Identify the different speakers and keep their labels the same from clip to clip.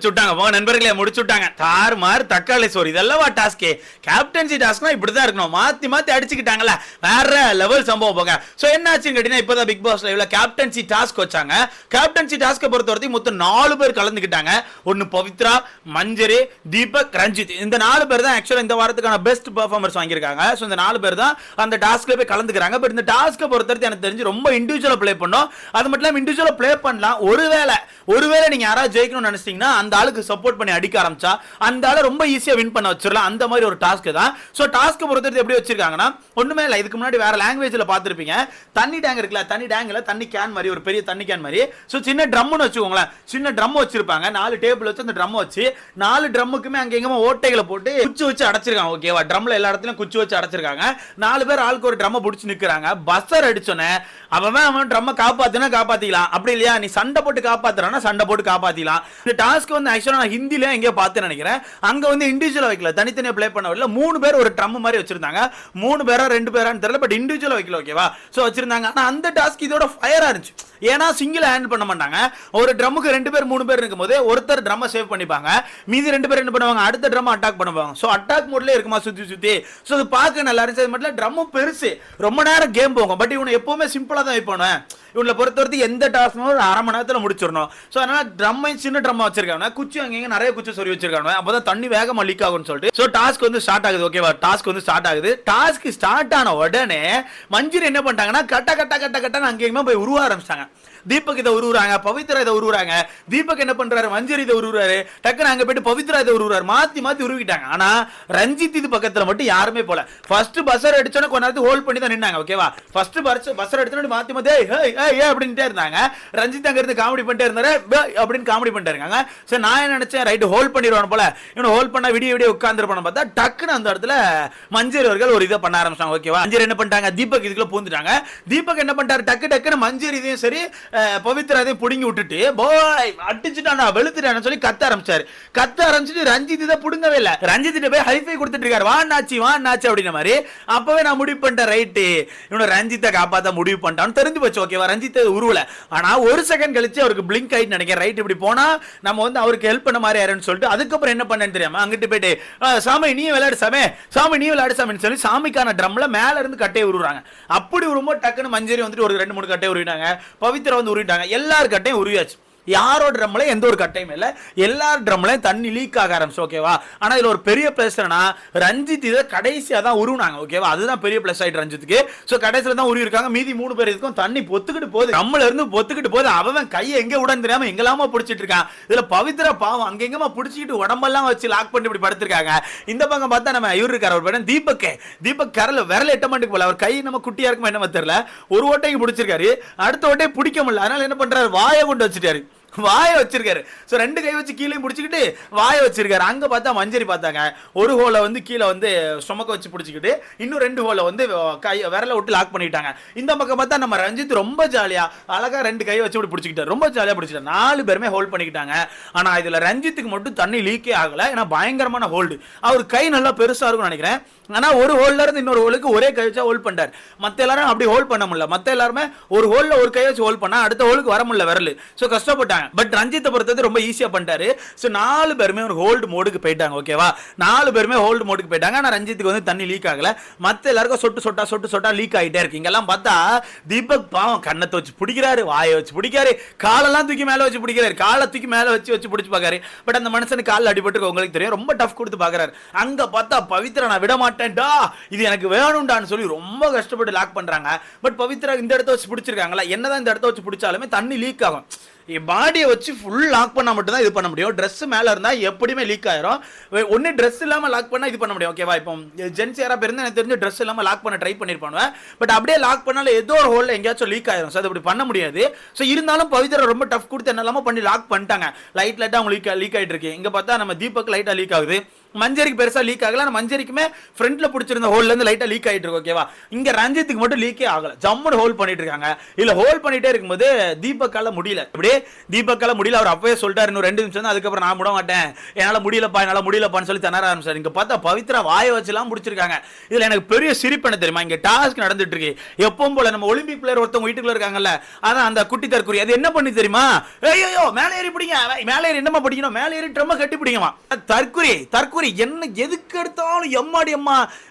Speaker 1: சுட்டாங்க நண்பர்களே, முடிச்சு விட்டாங்க. தாறுமாறு தக்காளி சோறு இதெல்லாம் டாஸ்கே. கேப்டன்சி டாஸ்க்னா இப்படிதான் இருக்கணும். மாத்தி மாத்தி அடிச்சுக்கிட்டாங்கல்ல, வேற லெவல் சம்பவம் போங்க. சோ என்ன ஆச்சுன்னு கேட்டீங்கன்னா, இப்பதான் பிக் பாஸ் லைவ்ல கேப்டன்சி டாஸ்க் வச்சாங்க. கேப்டன்சி டாஸ்க்கை பொறுத்தவரைக்கும் மொத்தம் 4 பேர் கலந்துக்கிட்டாங்க. ஒன்னு பவித்ரா, மஞ்சரி, தீபக், ரஞ்சித். இந்த 4 பேர் தான் ஆக்சுவலா இந்த வாரத்துக்கான பெஸ்ட் பெர்ஃபார்மர்ஸ் வாங்கியிருக்காங்க. சோ இந்த 4 பேர் தான் அந்த டாஸ்க்ல போய் கலந்துக்கிறாங்க. பட் இந்த டாஸ்க்கை பொறுத்தவரைக்கும் எனக்கு தெரிஞ்சு ரொம்ப இண்டிவிஜுவலா ப்ளே பண்ணோம். அது மட்டும் இல்லாம இண்டிவிஜுவலா ப்ளே பண்ணலாம். ஒருவேளை நீங்க யாராவது ஜெயிக்கணும்னு நினைச்சீங்கன்னா அந்த ஆளுக்கு சப்போர்ட் பண்ணி அடிக்க ஆரம்பிச்சா அந்த ஆளை ரொம்ப ஈஸியா வின் பண்ண வச்சிடலாம். அந்த மாதிரி ஒரு டாஸ்க் தான். சோ டாஸ்க் பொறுத்தவரைக்கும் எப்படி வச்சிருக்காங்கன்னா, ஒண்ணுமே இல்ல, இதுக்கு முன்னாடி வேற லாங்குவேஜ்ல பாத்துருப்பீங்க. தண்ணி டேங்க் இருக்குல்ல, தண்ணி டேங்க்ல தண்ணி கேன் மாதிரி ஒரு பெரிய தண்ணி கேன் மாதிரி. சோ சின்ன ட்ரம்னு வச்சுக்கோங்களேன், சின்ன ட்ரம் வச்சிருப்பாங்க. 4 டேபிள் வச்சு அந்த ட்ரம் வச்சு 4 ட்ரம்முக்குமே அங்க எங்கமா ஓட்டைகளை போட்டு குச்சி வச்சு அடைச்சிருக்காங்க. ஓகேவா, ட்ரம்ல எல்லா இடத்துலயும் குச்சி வச்சு அடைச்சிருக்காங்க. 4 பேர் ஆளுக்கு ஒரு ட்ரம் பிடிச்சு நிக்கிறாங்க. பஸ்ஸர் அடிச்சோன்னே அவன் ட்ரம்மை காப்பாத்திக்கலாம். அப்படி இல்லையா, நீ சண்டை போட்டு காப்பாத்துறானா சண்டை போட்டு காப்பாத்திக்கலாம். இந்த டாஸ்க் வந்து ஆக்சுவலா நான் ஹிந்தில எங்கேயோ பார்த்து நினைக்கிறேன். அங்க வந்து இண்டிவிஜுவலா வைக்கல, தனித்தனியா ப்ளே பண்ண 3 பேர் ஒரு ட்ரம் மாதிரி வச்சிருந்தாங்க. 3 பேரா 2 பேரான்னு தெரியல, பட் இண்டிவிஜுவலா வைக்கல. ஓகேவா, சோ வச்சிருந்தாங்க. ஆனா அந்த டாஸ்க் இதோட ஃபயரா இருந்துச்சு. ஏன்னா சிங்கிள் ஹேண்டில் பண்ண மாட்டாங்க. ஒரு ட்ரம்முக்கு 2 பேர் 3 பேர் இருக்கும்போது ஒருத்தர் ட்ரம்மை சேவ் பண்ணிப்பாங்க, மீதி 2 பேர் என்ன பண்ணுவாங்க, அடுத்த ட்ரம் அட்டாக் பண்ணுவாங்க. சோ அட்டாக் மோட்ல இருக்குமா சுத்தி. சோ அது பார்க்க நல்லா இருந்துச்சு. அது மட்டும் ட்ரம்மும் பெருசு, ரொம்ப நேரம் கேம் போகும். பட் இவனை எப்பவுமே சிம்பிளா தான் வைப்பானு. இவனை பொறுத்தவரைக்கும் எந்த டாஸ்க்கும் ஒரு அரை மணி நேரத்தில் முடிச்சிடணும். ஸோ அதனால ட்ரம்மை சின்ன ட்ரம்மா வச்சிருக்காங்க. குச்சி அங்கங்க நிறைய குச்சி சொறி வச்சிருக்காங்க. அப்போதான் தண்ணி வேகமா லீக் ஆகும்னு சொல்லிட்டு ஸோ டாஸ்க் வந்து ஸ்டார்ட் ஆகுது. ஓகேவா, டாஸ்க் வந்து ஸ்டார்ட் ஆகுது. டாஸ்க் ஸ்டார்ட் ஆன உடனே மஞ்சரி என்ன பண்ணிட்டாங்கன்னா கட்ட அங்கேயுமே போய் உருவ ஆரம்பிச்சாங்க. தீபக் இதை உருவுறாங்க, பவித்ரா இதை உருவுறாங்க. தீபக் என்ன பண்றாரு, மஞ்சரி இதை உருவுறாரு. டக்குன்னு அங்க போயிட்டு பவித்ரா இதை உருவுறாரு. மாத்தி உருவிட்டாங்க. ஆனா ரஞ்சித் இது பக்கத்துல மட்டும் யாருமே போல. ஃபர்ஸ்ட் பஸ்ஸர் அடிச்சோன்னு கொஞ்ச நேரத்துக்கு ஹோல்ட் பண்ணி தான் நின்னாங்க. ஓகேவா, ஃபர்ஸ்ட் பஸ்ஸர் அடிச்சோன்னு மாத்தி அப்படின்ட்டே இருந்தாங்க. ரஞ்சித் அங்க இருந்து காமெடி பண்ணிட்டே இருந்தாரு, அப்படின்னு காமெடி பண்ணிட்டு இருக்காங்க. சரி, நான் என்ன நினைச்சேன், ரைட் ஹோல்ட் பண்ணிடுவான் போல, இவனை ஹோல்ட் பண்ணா விடிய உட்கார்ந்துருப்பான்னு பார்த்தா டக்குன்னு அந்த இடத்துல மஞ்சரி அவர்கள் ஒரு இதை பண்ண ஆரம்பிச்சாங்க. ஓகேவா, மஞ்சரி என்ன பண்ணிட்டாங்க, தீபக் இதுக்குள்ள பூந்துட்டாங்க. தீபக் என்ன பண்ணிட்டாரு, டக்குன்னு மஞ்சரி இதையும் சரி பவித்ராதையும் புடுங்கி விட்டுட்டு போய் அடிச்சுட்டானா வெளுத்துட்டான்னு சொல்லி கத்த ஆரம்பிச்சுட்டு ரஞ்சித் இதை புடுங்கவே இல்லை. ரஞ்சித் போய் ஹைஃபை கொடுத்துட்டு இருக்காரு, வா நாச்சி அப்படின்ற மாதிரி. அப்பவே நான் முடிவு பண்ணிட்டேன், ரைட்டு இவனை ரஞ்சித்தை காப்பாற்ற முடிவு பண்ணிட்டான்னு தெரிஞ்சு போச்சு. ஓகேவா, ரஞ்சித்தை உருவல. ஆனா ஒரு செகண்ட் கழிச்சு அவருக்கு பிளிங்க் ஆயிட்டு நினைக்கிறேன். ரைட், இப்படி போனா நம்ம வந்து அவருக்கு ஹெல்ப் பண்ண மாதிரி யாருன்னு சொல்லிட்டு அதுக்கப்புறம் என்ன பண்ணேன்னு தெரியாம அங்கிட்டு போயிட்டு சாமி நீ விளையாடு சாமின்னு சொல்லி சாமிக்கான ட்ரம்ல மேல இருந்து கட்டையை உருவாங்க. அப்படி உருவோ டக்குன்னு மஞ்சரி வந்துட்டு ஒரு 2-3 கட்டையை உருவிட்டாங்க. பவித்ரா வந்து உருவிட்டாங்க. எல்லார் கட்டையும் உருவியாச்சு. யாரோட ட்ரம்ல எந்த ஒரு கட்டையும் இல்ல, எல்லார் ட்ரம்லயும் தண்ணி லீக் ஆக ஆரம்பிச்சு. ஓகேவா, ஆனா இதுல ஒரு பெரிய பிளஸ் என்னன்னா, ரஞ்சித் இதை கடைசியா தான் உருவாங்க. ஓகேவா, அதுதான் பெரிய பிளஸ் ஆயிட்டு ரஞ்சித்துக்கு. சோ கடைசியில தான் உருவி இருக்காங்க. மீதி 3 பேர் இதுக்கும் தண்ணி பொத்துக்கிட்டு போகுது, ட்ரம்ல இருந்து பொத்துக்கிட்டு போகுது. அவன் கையை எங்க உடனே தெரியாம எங்கெல்லாம பிடிச்சிட்டு இருக்கான். இதுல பவித்ரா பாவம் அங்கெங்கமா பிடிச்சிட்டு உடம்பெல்லாம் வச்சு லாக் பண்ணி இப்படி படுத்திருக்காங்க. இந்த பக்கம் பார்த்தா நம்ம இவரு இருக்காரு, ஒரு படம் தீபக் கரல விரல 8 மாட்டுக்கு போல, அவர் கை நம்ம குட்டியா இருக்குமா என்ன தெரியல, ஒரு ஓட்டைக்கு பிடிச்சிருக்காரு, அடுத்த ஓட்டையை பிடிக்க முடியல. அதனால என்ன பண்றாரு, வாயை கொண்டு வச்சுட்டாரு, வாய வச்சிருக்காரு. சோ 2 கை வச்சு கீழே பிடிச்சிக்கிட்டு வாய வச்சிருக்காரு. அங்க பார்த்தா மஞ்சரி பார்த்தாங்க, ஒரு ஹோலை வந்து கீழே வந்து ஸ்டொமக்க வச்சு பிடிச்சிக்கிட்டு இன்னும் 2 ஹோலை வந்து கை விரல விட்டு லாக் பண்ணிட்டாங்க. இந்த பக்கம் பார்த்தா நம்ம ரஞ்சித் ரொம்ப ஜாலியா அழகா 2 கை வச்சு இப்படி பிடிச்சிக்கிட்டாரு, ரொம்ப ஜாலியா பிடிச்சிட்டாரு. 4 பேருமே ஹோல்ட் பண்ணிக்கிட்டாங்க. ஆனா இதுல ரஞ்சித்துக்கு மட்டும் தண்ணி லீக்கே ஆகல, ஏன்னா பயங்கரமான ஹோல்டு. அவர் கை நல்லா பெருசா இருக்கும்னு நினைக்கிறேன். ஆனா ஒரு ஹோல்ல இருந்து இன்னொரு ஹோலுக்கு ஒரே கை வச்சா ஹோல்ட் பண்ணார். மத்த எல்லாரும் அப்படி ஹோல்ட் பண்ண முடியல. மத்த எல்லாருமே ஒரு ஹோல்ல ஒரு கை வச்சு ஹோல்ட் பண்ணா அடுத்த ஹோலுக்கு வர முடியல விரல். சோ கஷ்டப்பட்டாங்க. பட் ரஞ்சித்தை பொறுத்தது ரொம்ப ஈஸியா பண்ணிட்டாரு. சோ 4 பேருமே ஒரு ஹோல்டு மோடுக்கு போயிட்டாங்க. ஓகேவா, 4 பேருமே ஹோல்டு மோடுக்கு போயிட்டாங்க. ஆனா ரஞ்சித்துக்கு வந்து தண்ணி லீக் ஆகல. மத்த எல்லாருக்கும் சொட்டு சொட்டா லீக் ஆகிட்டே இருக்கு. இங்கெல்லாம் பார்த்தா தீபக் பாவம் கண்ணத்தை வச்சு பிடிக்கிறாரு, வாயை வச்சு பிடிக்காரு, காலெல்லாம் தூக்கி மேல வச்சு பிடிக்கிறாரு, காலை தூக்கி மேல வச்சு பிடிச்சு பாக்காரு. பட் அந்த மனுஷனுக்கு காலில் அடிபட்டு உங்களுக்கு தெரியும், ரொம்ப டஃப் கொடுத்து பாக்குறாரு. அங்க பார்த்தா பவித்ரா நான் விட மாட்டேன்டா, இது எனக்கு வேணும்டான்னு சொல்லி ரொம்ப கஷ்டப்பட்டு லாக் பண்றாங்க. பட் பவித்ரா இந்த இடத்த வச்சு பிடிச்சிருக்காங்களா, என்னதான் இந்த இடத்த வச்சு பிடிச்சாலுமே தண்ணி லீக் ஆகும். பாடியை வச்சு ஃபுல் லாக் பண்ணா மட்டும் தான் இது பண்ண முடியும். ட்ரெஸ் மேல இருந்தா எப்படியுமே லீக் ஆயிரும். ஒன்னு ட்ரெஸ் இல்லாம லாக் பண்ணா இது பண்ண முடியும். ஓகேவா, இப்போ ஜென்ஸ் யாரா பேருந்து எனக்கு தெரிஞ்சு ட்ரெஸ் இல்லாம லாக் பண்ண ட்ரை பண்ணிருப்பாங்க. பட் அப்படியே லாக் பண்ணாலும் ஏதோ ஒரு ஹோல்ல எங்கேயாச்சும் லீக் ஆயிரும். அது அப்படி பண்ண முடியாது. ஸோ இருந்தாலும் பவித்ரா ரொம்ப டஃப் கொடுத்து என்னெல்லாமோ பண்ணி லாக் பண்ணிட்டாங்க. லைட்டா அவங்க லீக் ஆயிட்டு இருக்கு. இங்க பார்த்தா நம்ம தீபக் லைட்டா லீக் ஆகுது, மஞ்சரிக்கு பெருசா லீக் ஆகல. மஞ்சரிக்குமே ஃப்ரண்ட்ல பிடிச்சிருந்த ஹோல்ல இருந்து லைட்டா லீக் ஆயிட்டு இருக்கு. ஓகேவா, இங்க ரஞ்சித்துக்கு மட்டும் லீக்கே ஆகல, ஜம்முன்னு ஹோல்ட் பண்ணிட்டு இருக்காங்க. இல்ல ஹோல்ட் பண்ணிட்டே இருக்கும்போது தீபக்கால முடியல, அப்படியே தீபக்கால முடியல, அவர் அப்பவே சொல்லிட்டாரு இன்னும் 2 நிமிஷம் தான், அதுக்கப்புறம் நான் விட மாட்டேன், என்னால முடியலப்பான்னு சொல்லி திணற ஆரம்பிச்சாரு. இங்க பார்த்தா பவித்ரா வாயை வச்சுலாம் முடிச்சிருக்காங்க. இதுல எனக்கு பெரிய சிரிப்பு என்ன தெரியுமா, இங்க டாஸ்க் நடந்துட்டு இருக்கு எப்பவும் போல. நம்ம ஒலிம்பிக் பிளேயர் ஒருத்தவங்க வீட்டுக்குள்ள இருக்காங்கல்ல, அதான் அந்த குட்டி தற்குறி, அது என்ன பண்ணி தெரியுமா, ஐயோ மேலே ஏறி பிடிங்க, மேலே ஏறி என்னமா பிடிக்கணும், மேலே ஏறி ட்ரம்ம கட்டி பிடிங்கமா. தற்குறி என்ன எதுக்கு எடுத்தாலும் எம்மாடி அம்மா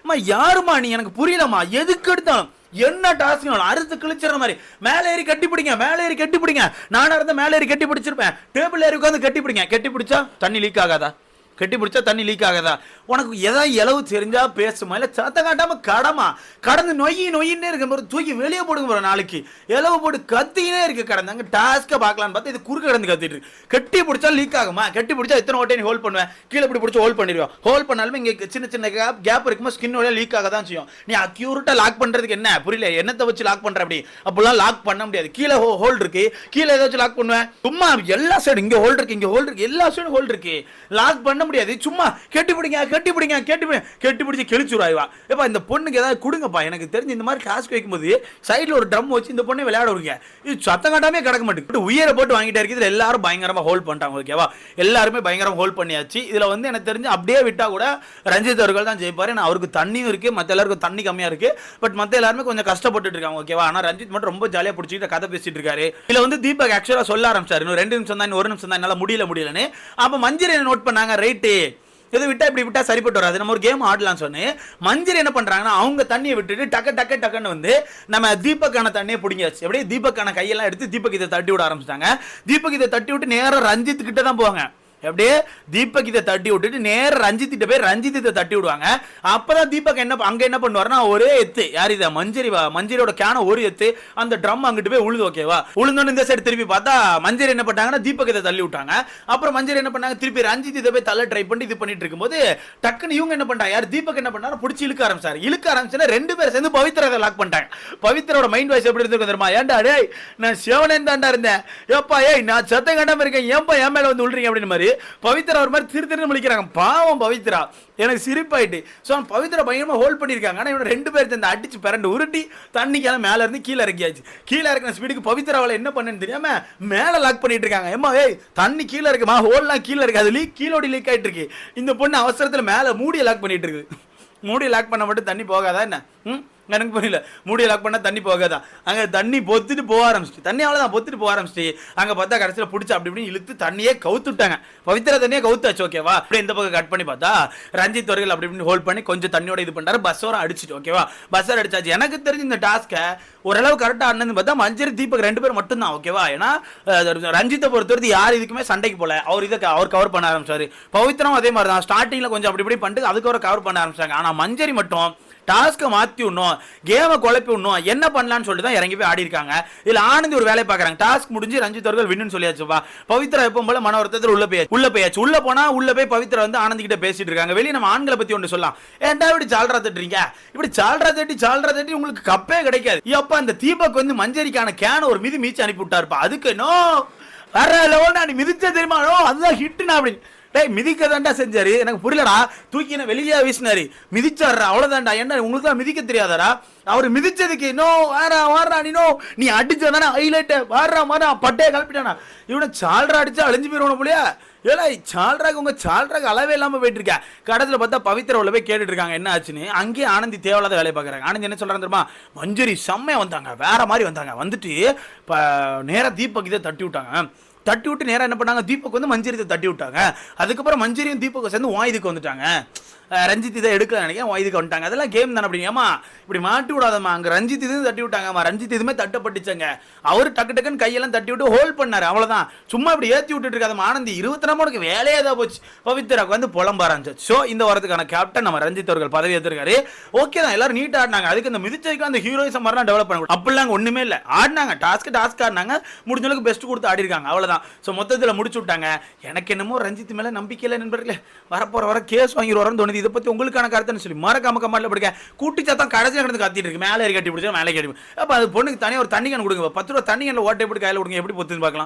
Speaker 1: யாருமா நீ, எனக்கு புரியலமா, எதுக்கு எடுத்தாலும் என்ன டாஸ்க் அறுத்து கிழிச்சிற மாதிரி மேலே ஏறி கட்டி பிடிங்க. நானா இருந்த மேலே ஏறி கட்டி பிடிச்சிருப்பேன், டேபிள் ஏறி உட்காந்து கட்டி பிடிச்சா தண்ணி லீக் ஆகாதா, உனக்கு ஏதாவது இளவு தெரிஞ்சா பேசுமா, இல்ல சத்த காட்டாம கடந்து நொயின்னே இருக்க போது தூக்கி வெளியே போடுங்க போற, நாளைக்கு இளவு போட்டு கத்தினே இருக்கு கடந்து. அங்க டாஸ்க பார்க்கலான்னு பார்த்தா இது குறுக்க கடந்து கத்திட்டு இருக்கு. கட்டி பிடிச்சா லீக் ஆகுமா, கட்டி பிடிச்சா எத்தனை ஓட்டை நீ ஹோல்ட் பண்ணுவேன், கீழே இப்படி பிடிச்சி ஹோல்ட் பண்ணிடுவோம், ஹோல்ட் பண்ணாலுமே இங்க சின்ன கேப் இருக்கும்போது ஸ்கின் வழியா லீக் ஆக தான் செய்யும். நீ அக்யூரேட்டா லாக் பண்றதுக்கு என்ன புரியல, என்னத்தை வச்சு லாக் பண்ற, அப்படிலாம் லாக் பண்ண முடியாது. கீழே ஹோல்ட் இருக்கு, கீழே ஏதாச்சும் லாக் பண்ணுவேன், சும்மா எல்லா சைடு இங்க ஹோல்ட் இருக்கு, எல்லா சைடும் ஹோல்ட் இருக்கு, லாக் பண்ண முடியாது. சும்மா கட்டி பிடிச்சி கிழிச்சுருவா. எப்பா இந்த பொண்ணுக்கு ஏதாவது கொடுங்கப்பா, எனக்கு தெரிஞ்சு இந்த மாதிரி டாஸ்க் வைக்கும்போது சைடுல ஒரு ட்ரம் வச்சு இந்த பொண்ணை விளையாட விடுங்க, இது சத்தம் காட்டாமே கிடக்க மாட்டேங்குது, உயிரை போட்டு வாங்கிட்டே இருக்கு. இதுல எல்லாரும் பயங்கரமா ஹோல்ட் பண்ணிட்டாங்க. ஓகேவா, எல்லாருமே பயங்கரமா ஹோல்ட் பண்ணியாச்சு. இதுல வந்து எனக்கு தெரிஞ்சு அப்படியே விட்டா கூட ரஞ்சித் அவர்கள் தான் ஜெயிப்பாரு. அவருக்கு தண்ணியும் இருக்கு, மத்த எல்லாருக்கும் தண்ணி கம்மியா இருக்கு, பட் மத்த எல்லாருமே கொஞ்சம் கஷ்டப்பட்டு இருக்காங்க. ஓகேவா, ஆனா ரஞ்சித் மட்டும் ரொம்ப ஜாலியா பிடிச்சிட்டு கதை பேசிட்டு இருக்காரு. இதுல வந்து தீபக் ஆக்சுவலா சொல்ல ஆரம்பிச்சாரு, இன்னும் 2 நிமிஷம் தான், 1 நிமிஷம் தான், என்னால முடியலன்னு. அப்ப மஞ்சரி நோட் பண்ணாங்க, ரைட்டு இதை விட்டா இப்படி விட்டா சரிப்பட்டு வராது, நம்ம ஒரு கேம் ஆடலாம் சொன்னு மஞ்சரி என்ன பண்றாங்கன்னா அவங்க தண்ணியை விட்டுட்டு டக்குன்னு வந்து நம்ம தீபக்கான தண்ணியை பிடிங்காச்சு. அப்படியே தீபக்கான கையெல்லாம் எடுத்து தீபக் இதை தட்டி விட ஆரம்பிச்சிட்டாங்க. தீபக் இதை தட்டி விட்டு நேரம் ரஞ்சித் கிட்ட தான் போவாங்க. அப்படியே தீபக் இதை தட்டி விட்டுட்டு நேர ரஞ்சித் கிட்ட போய் ரஞ்சித் இதை தட்டி விடுவாங்க. அப்பதான் தீபக் அங்க என்ன பண்ணுவாருன்னா ஒரே எத்து, யார் இதை மஞ்சரியோட கேன ஒரு எத்து அந்த ட்ரம் அங்கிட்டு போய் உழுது. ஓகேவா, உளுந்தோன்னு இந்த சைடு திருப்பி பார்த்தா மஞ்சரி என்ன பண்ணாங்கன்னா தீபக் இதை தள்ளி விட்டாங்க. அப்புறம் மஞ்சரி என்ன பண்ணாங்க, திருப்பி ரஞ்சித் இதை போய் தள்ள ட்ரை பண்ணி இது பண்ணிட்டு இருக்கும்போது டக்குன்னு இவங்க என்ன பண்ணாங்க, யார் தீபக் என்ன பண்ணாரு, பிடிச்சி இழுக்க ஆரம்பிச்சுன்னா 2 பேர் சேர்ந்து பவித்ரா லாக் பண்ணிட்டாங்க. பவித்ரோட மைண்ட் வாய்ஸ் எப்படி இருக்கு தெரியுமா, ஏன்டா டேய் நான் சிவனேன் தாண்டா இருந்தேன், ஏப்பா ஏய் நான் சத்தம் கண்டாம இருக்கேன், ஏன்பா என் மேல வந்து விழுறீங்க அப்படின்னு மாதிரி பவித்ரா ஒரு மாதிரி திரு முழிக்கிறாங்க. பாவம் பவித்ரா, எனக்கு சிரிப்பாயிட்டு. ஸோ பவித்ரா பயங்கரமா ஹோல்ட் பண்ணியிருக்காங்க. ஆனால் இவனை 2 பேர் சேர்ந்து அடிச்சு பிறண்டு உருட்டி தண்ணிக்கெல்லாம் மேலே இருந்து கீழே இறக்கியாச்சு. கீழே இறக்கின ஸ்பீடுக்கு பவித்ராவால் என்ன பண்ணுன்னு தெரியாம மேலே லாக் பண்ணிட்டு இருக்காங்க. ஏமா ஏய் தண்ணி கீழே இருக்குமா, ஹோல்லாம் கீழே இருக்கு, அது கீழோடி லீக் ஆகிட்டு இருக்கு. இந்த பொண்ணு அவசரத்தில் மேலே மூடியை லாக் பண்ணிட்டு இருக்குது. மூடியை லாக் பண்ண மட்டும் தண்ணி போகாதா என்ன, எனக்கு புரியல. மூடியை லாக் பண்ணா தண்ணி போகாதா, அங்கே தண்ணி பொத்துட்டு போக ஆரம்பிச்சு, தண்ணி அவ்வளோதான் பொத்துட்டு போக ஆரம்பிச்சு. அங்கே பார்த்தா கடைசியில் பிடிச்சி அப்படி இப்படி இழுத்து தண்ணியே கவுத்துட்டாங்க. பவித்ரா தண்ணியே கவுத்தாச்சு. ஓகேவா, அப்படியே இந்த பக்கம் கட் பண்ணி பார்த்தா ரஞ்சித் அவர்கள் அப்படி இப்படி ஹோல்ட் பண்ணி கொஞ்சம் தண்ணியோட இது பண்ணாரு. பஸ்ஸோட அடிச்சுட்டு ஓகேவா, பஸ்ஸோட அடிச்சாச்சு. எனக்கு தெரிஞ்சு இந்த டாஸ்க்கை ஓரளவு கரெக்டாக ஆனது பார்த்தா மஞ்சரி தீபக் 2 பேர் மட்டும்தான். ஓகேவா, ஏன்னா ரஞ்சித்தை பொறுத்தவரைக்கும் யார் இதுக்குமே சண்டைக்கு போல, அவர் கவர் பண்ண ஆரம்பிச்சாரு. பவித்ரம் அதே மாதிரி தான் ஸ்டார்டிங்ல கொஞ்சம் அப்படி இப்படி பண்ணிட்டு அதுக்கு கவர் பண்ண ஆரம்பிச்சாங்க. ஆனா மஞ்சரி மட்டும் டாஸ்க்கை மாற்றி விடணும், கேமை குழப்பி விடணும், என்ன பண்ணலான்னு சொல்லிட்டு தான் இறங்கி போய் ஆடி இருக்காங்க. இதில் ஆனந்தி ஒரு வேலையை பார்க்குறாங்க. டாஸ்க் முடிஞ்சு ரஞ்சித் அவர்கள் வின்னு சொல்லியாச்சுப்பா. பவித்ரா எப்பவும் போல மன வருத்தத்தில் உள்ள போயாச்சு. உள்ள போனா உள்ள போய் பவித்ரா வந்து ஆனந்தி கிட்ட பேசிட்டு இருக்காங்க. வெளியே நம்ம ஆண்களை பத்தி ஒன்று சொல்லலாம், ஏன்டா இப்படி சால்ரா தட்டுறீங்க, இப்படி சால்ரா தட்டி உங்களுக்கு கப்பே கிடைக்காது. அப்ப அந்த தீபக் வந்து மஞ்சரிக்கான கேன ஒரு மீச்சு அனுப்பி விட்டாருப்பா. அதுக்கு நோ வேற லெவல், நீ மிதிச்ச தெரியுமா, அதுதான் ஹிட்னா அப்படின்னு. டேய் மிதிக்க தாண்டா செஞ்சாரு, எனக்கு புரியலடா, தூக்கி வெளியே வீசினாரு, மிதிச்சாரு அவ்வளவுதான்டா. என்ன உங்களுக்கு தான் மிதிக்க தெரியாதாரா, அவர் மிதிச்சதுக்கு நீ அடிச்சதானே ஹைலைட், வாரா பட்டையை கலப்பிட்டானா. இவனை சால்ரா அடிச்சா அழிஞ்சு போயிருவான போலியா. ஏன்னா சால்ராக்கு உங்க சால்ராக்கு அளவே இல்லாம போயிட்டு இருக்கா. கடைசியில் பார்த்தா பவித்ரா உள்ள போய் கேட்டுட்டு இருக்காங்க என்ன ஆச்சுன்னு. அங்கேயே ஆனந்தி தேவையில்லாத வேலையை பார்க்குறாங்க. ஆனந்தி என்ன சொல்றாங்க தெரியுமா, மஞ்சரி செம்மையா வந்தாங்க, வேற மாதிரி வந்தாங்க, வந்துட்டு நேராக தீபக் இதை தட்டி விட்டாங்க. தட்டி விட்டு நேரம் என்ன பண்ணாங்க, தீபக் வந்து மஞ்சரி தட்டி விட்டாங்க. அதுக்கப்புறம் மஞ்சரியும் தீபக் சேர்ந்து இதுக்கு வந்துட்டாங்க. ரஞ்சித் இதை எடுக்கல நினைக்கிறேன், இதுக்கு வந்துட்டாங்க. அதெல்லாம் கேம் தானே அப்படிங்கம்மா, இப்படி மாட்டி விடாதம்மா. அங்கே ரஞ்சித் இதுவும் தட்டி விட்டாங்கம்மா, ரஞ்சித் இதுவுமே தட்டப்பட்டுச்சாங்க. அவர் டக்குன்னு கையெல்லாம் தட்டி விட்டு ஹோல்ட் பண்ணாரு, அவ்வளோதான். சும்மா இப்படி ஏற்றி விட்டுட்டு இருக்காதம்மா. ஆனந்தி 24 வேலையே தான் போச்சு. பவித்ராக்கு வந்து புலம்ப ஆரம்பிச்சு. ஸோ இந்த வாரத்துக்கான கேப்டன் நம்ம ரஞ்சித் அவர்கள் பதவி ஏற்றிருக்காரு. ஓகே தான், எல்லாரும் நீட்டாக ஆடினாங்க. அதுக்கு இந்த மிதிச்சைக்கு அந்த ஹீரோயிசம் மாதிரிலாம் டெவலப் பண்ண அப்படிலாம் ஒன்றுமே இல்லை. ஆடினாங்க, டாஸ்க் ஆடினாங்க, முடிஞ்ச அளவுக்கு பெஸ்ட் கொடுத்து ஆடி இருக்காங்க, அவ்வளோதான். ஸோ மொத்தத்தில் முடிச்சு விட்டாங்க. எனக்கு என்னமோ ரஞ்சித் மேலே நம்பிக்கை இல்லை நண்பர்களே, வர கேஸ் வாங்கிடுவாரன்னு தோணுது. இதை பற்றி உங்களுக்கான கருத்துன்னு சொல்லி மறக்காம கமெண்ட்ல படிக்க. கூட்டி சாத்தான் கடைசியாக கிடந்து கத்திட்டு இருக்கு, மேலே கட்டி பிடிச்சா மேலே கட்டி. அப்போ அது பொண்ணுக்கு தனியாக ஒரு தண்ணி கேன் கொடுங்க, 10 ரூபா தண்ணி கேனில் ஓட்டை எப்படி கையில் கொடுங்க, எப்படி பொத்துன்னு பார்க்கலாம்.